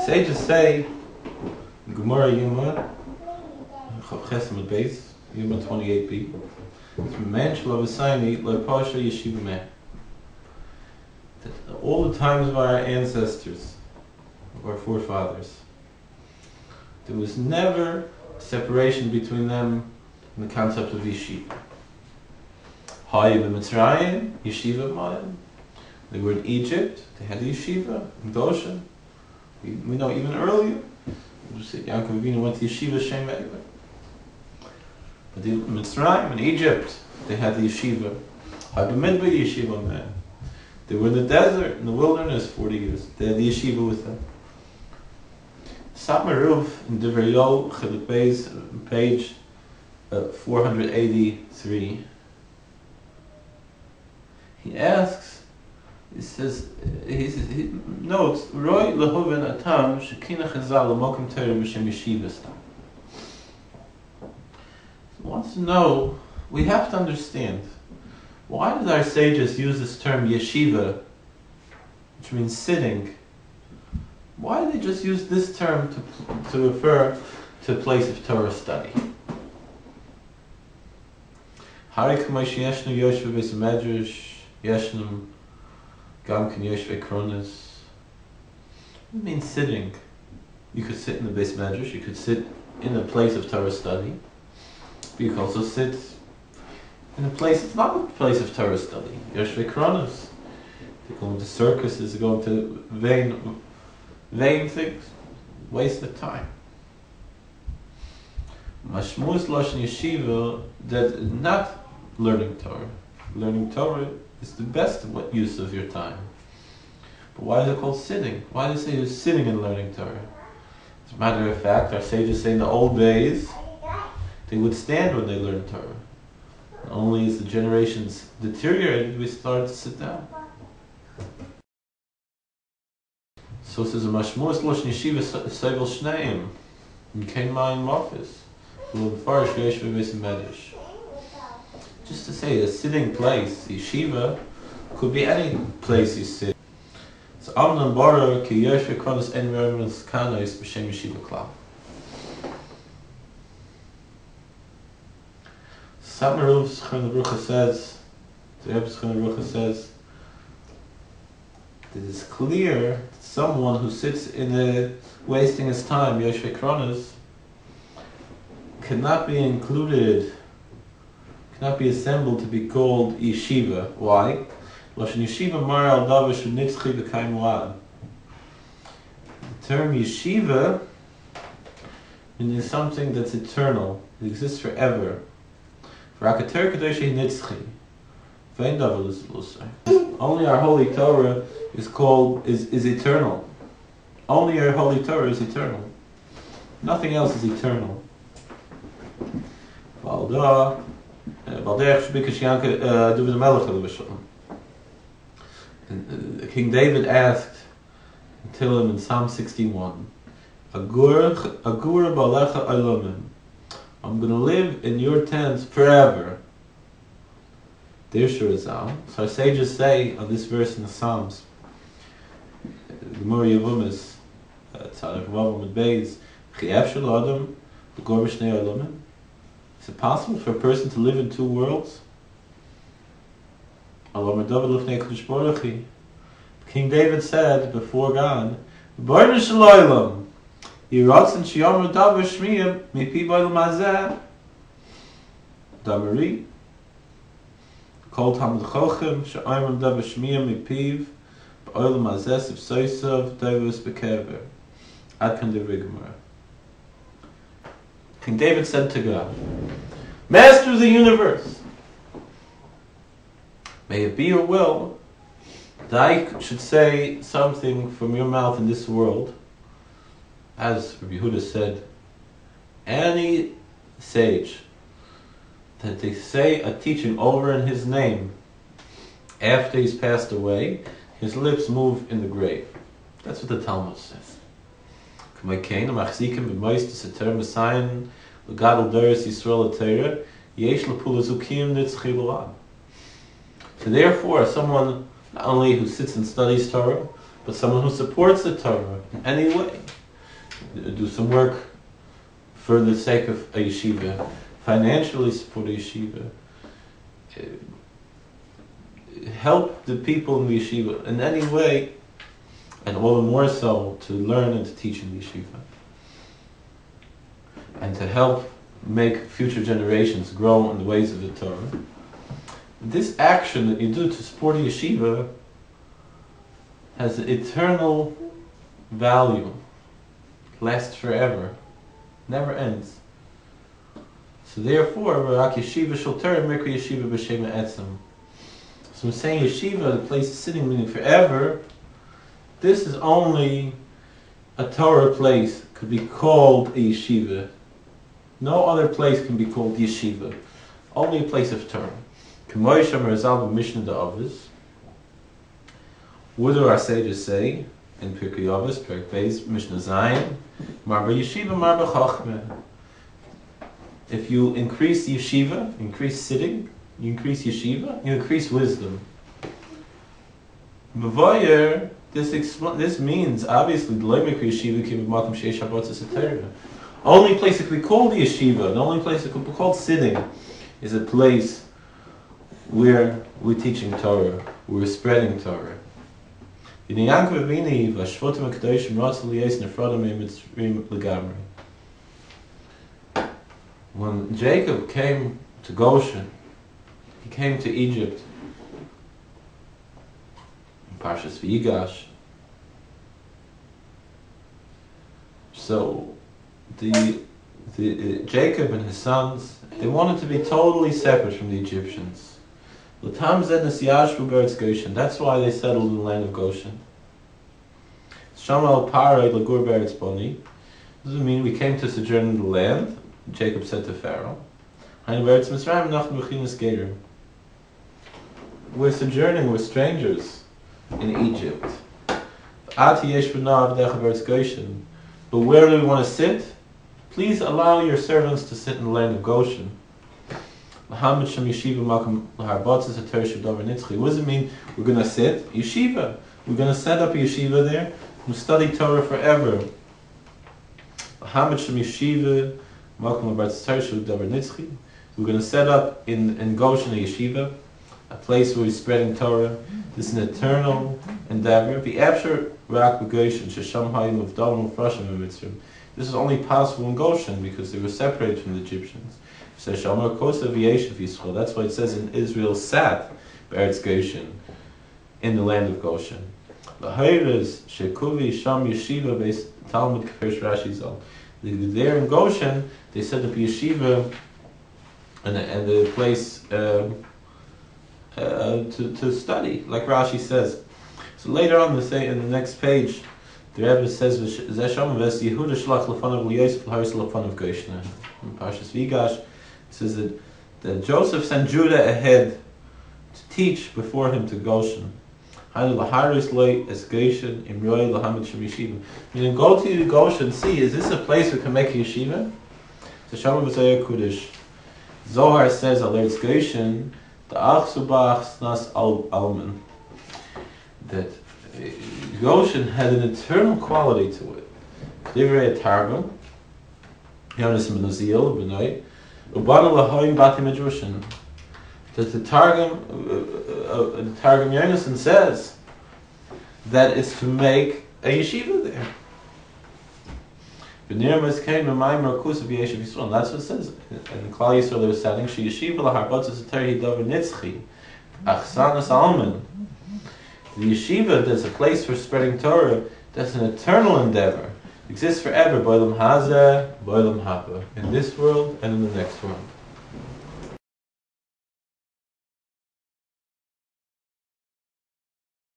Sages say, Gemara Yuma, Chesed Beis, Yuma 28b, Mensch Lavasayni Lepasha Yeshiva Meh. That all the times of our ancestors, of our forefathers, there was never a separation between them in the concept of Yeshiva. Hayi b'Mitzrayim, Yeshiva Mayim. They were in Egypt, they had the Yeshiva, in Goshen. We know even earlier, Yaakov Avinu went to Yeshiva Shem V'Ever. But in Mitzrayim, in Egypt, they had the Yeshiva. Hayi b'Midbar Yeshiva Meh. They were in the desert, in the wilderness, 40 years. They had the Yeshiva with them. Satmaruv in Divrei Yoel, Chelik Beis, page 483. He asks, he notes, Roy lehoven atam shekina chazal l'mokim Torah b'shem Yeshiva stam. He wants to know, we have to understand, why did our sages use this term Yeshiva, which means sitting? Why did they just use this term to refer to a place of Torah study? Harik Moshe Yeshnu Yeshivah Beis Medrash Yeshnu Gam Ken Yeshivah Kronos. It means sitting. You could sit in the Beis Medrash. You could sit in a place of Torah study. But you could also sit in a place. It's not a place of Torah study. Yeshivah Kronos. They go into circuses. They go into vain things. Waste of time. Mashmus Lashon Yeshiva, that not learning Torah. Learning Torah is the best use of your time. But why is it called sitting? Why do they say you're sitting and learning Torah? As a matter of fact, our sages say in the old days, they would stand when they learned Torah. And only as the generations deteriorated, we started to sit down. So it says, Mashmus Lashon Yeshiva Sevel Shneim, in Kain Mayim Mofis. Just to say, a sitting place, yeshiva, could be any place you sit. So Amnon Bora ki Yeshua Kronos en Mermans Kanos b'Shem Yeshiva Klal. Satmaruv Schon Rucha says, the Rebbe Schon Rucha says, that it's clear that someone who sits in a wasting his time, Yeshua Kronos, cannot be included, cannot be assembled to be called Yeshiva. Why? Lashon Yeshiva mar al davar shu nitzchi v'kayim mu'ad. The term Yeshiva means something that's eternal. It exists forever. V'rakater kadosh hi nitzchi. Vein davar l'slusay. Only our Holy Torah is eternal. Only our Holy Torah is eternal. Nothing else is eternal. King David asked until him in Psalm 61, I'm going to live in your tents forever. So our sages say on this verse in the Psalms, Gemara Yevumis, Tzaddik Vavam and Beis, is it possible for a person to live in two worlds? King David said before God, Damari, Kol Tamid Chochem, She'ayim Davar Shmiyah Mipiv, B'oil Mazeh Sivsoisav Davos Bekever. Ad Kan Divrei Gemara. King David said to God, Master of the universe, may it be your will that I should say something from your mouth in this world. As Rabbi Yehuda said, any sage that they say a teaching over in his name after he's passed away, his lips move in the grave. That's what the Talmud says. So therefore, someone not only who sits and studies Torah, but someone who supports the Torah in any way. Do some work for the sake of a yeshiva, financially support a yeshiva, help the people in the yeshiva in any way, and all the more so to learn and to teach in the yeshiva, and to help make future generations grow in the ways of the Torah. This action that you do to support a yeshiva has an eternal value, lasts forever, never ends. So therefore, Rak Yeshiva shall turn Mikra Yeshiva b'Shem Etzem. So I'm saying Yeshiva, the place of sitting, meaning forever, this is only a Torah place, could be called a Yeshiva. No other place can be called Yeshiva. Only a place of Torah. K'moy Shamar Zal b'Mishnah Da'avis. What do our sages say in Pirkei Avos, Perek Beis, Mishnah Zayin? Marba Yeshiva, Marba Chachmeh. If you increase yeshiva, increase sitting, you increase yeshiva, you increase wisdom. Mavoyer, this means obviously the Loimik Yeshiva came with Makom Sheish Habotzes HaTorah. Only place that could be called yeshiva, the only place that could be called sitting, is a place where we're teaching Torah, we're spreading Torah. When Jacob came to Goshen, he came to Egypt, in Parshas Vayigash. So the Jacob and his sons, they wanted to be totally separate from the Egyptians. That's why they settled in the land of Goshen. Doesn't mean we came to sojourn in the land. Jacob said to Pharaoh, we're sojourning, we're strangers in Egypt. But where do we want to sit? Please allow your servants to sit in the land of Goshen. What does it mean we're going to sit? Yeshiva. We're going to set up a yeshiva there and study Torah forever. We're going to set up in Goshen a yeshiva, a place where we're spreading Torah. This is an eternal endeavor. This is only possible in Goshen because they were separated from the Egyptians. That's why it says in Israel sat Be'eretz Goshen, in the land of Goshen. There in Goshen, they set up a yeshiva and a place to study, like Rashi says. So later on, in the next page, the Rebbe says, Yehuda shlach lefanav l'Yosef l'haris lefanav Goshen. In Parshas Vayigash, it says that Joseph sent Judah ahead to teach before him to Goshen. Meaning, go to Goshen, see, is this a place we can make a yeshiva? Zohar says, Alerts Goshen, that Goshen had an eternal quality to it. Divrei Targum, Yonis Menozil, Benoi, Ubana Lahoim Bati Medrushin. That the Targum Yonason says that it's to make a yeshiva there. And that's what it says. In Klal Yisrael they were saying, Yeshiva laharbotzes atari davar nitzchi, achsanas alman. The yeshiva, there's a place for spreading Torah, that's an eternal endeavor. It exists forever, boilam hazeh, boilam haba, in this world and in the next world.